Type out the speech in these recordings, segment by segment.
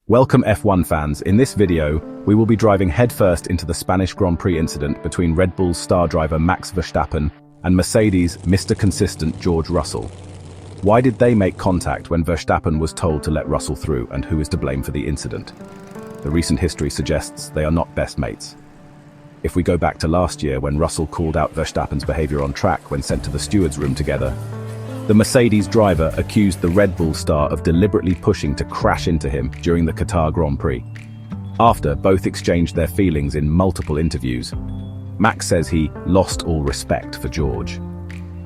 Welcome F1 fans. In this video, we will be driving headfirst into the Spanish Grand Prix incident between Red Bull's star driver Max Verstappen and Mercedes' Mr. Consistent George Russell. Why did they make contact when Verstappen was told to let Russell through, and who is to blame for the incident? The recent history suggests they are not best mates. If we go back to last year when Russell called out Verstappen's behavior on track when sent to the stewards' room together, the Mercedes driver accused the Red Bull star of deliberately pushing to crash into him during the Qatar Grand Prix. After, both exchanged their feelings in multiple interviews. Max says he lost all respect for George.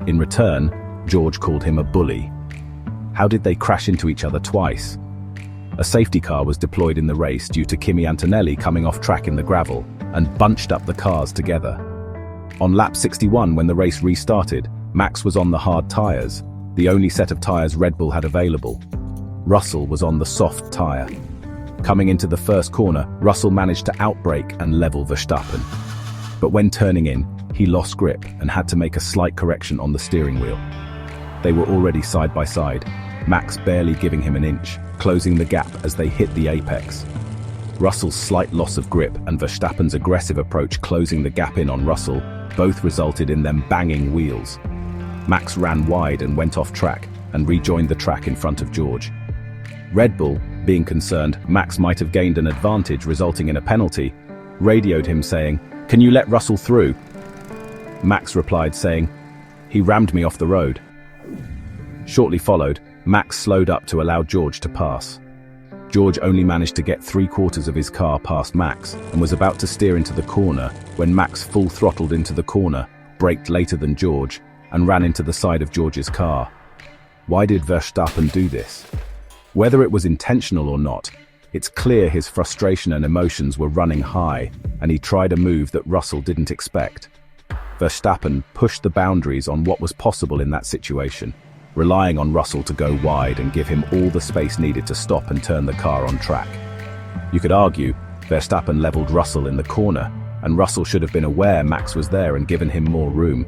In return, George called him a bully. How did they crash into each other twice? A safety car was deployed in the race due to Kimi Antonelli coming off track in the gravel and bunched up the cars together. On lap 61, when the race restarted, Max was on the hard tyres, the only set of tyres Red Bull had available. Russell was on the soft tyre. Coming into the first corner, Russell managed to outbrake and level Verstappen. But when turning in, he lost grip and had to make a slight correction on the steering wheel. They were already side by side, Max barely giving him an inch, closing the gap as they hit the apex. Russell's slight loss of grip and Verstappen's aggressive approach closing the gap in on Russell both resulted in them banging wheels. Max ran wide and went off track and rejoined the track in front of George. Red Bull, being concerned Max might have gained an advantage resulting in a penalty, radioed him saying, "Can you let Russell through?" Max replied saying, "He rammed me off the road." Shortly followed, Max slowed up to allow George to pass. George only managed to get 3/4 of his car past Max and was about to steer into the corner when Max full throttled into the corner, braked later than George, and ran into the side of George's car. Why did Verstappen do this? Whether it was intentional or not, it's clear his frustration and emotions were running high, and he tried a move that Russell didn't expect. Verstappen pushed the boundaries on what was possible in that situation, relying on Russell to go wide and give him all the space needed to stop and turn the car on track. You could argue Verstappen leveled Russell in the corner, and Russell should have been aware Max was there and given him more room.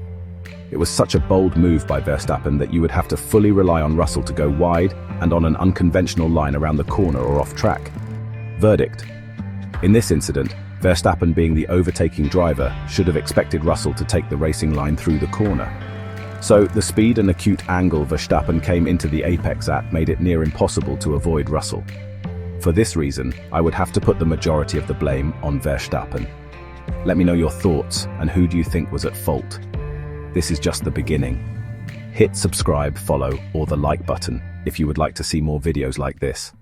It was such a bold move by Verstappen that you would have to fully rely on Russell to go wide and on an unconventional line around the corner or off track. Verdict: in this incident, Verstappen, being the overtaking driver, should have expected Russell to take the racing line through the corner. So, the speed and acute angle Verstappen came into the apex at made it near impossible to avoid Russell. For this reason, I would have to put the majority of the blame on Verstappen. Let me know your thoughts, and who do you think was at fault? This is just the beginning. Hit subscribe, follow, or the like button if you would like to see more videos like this.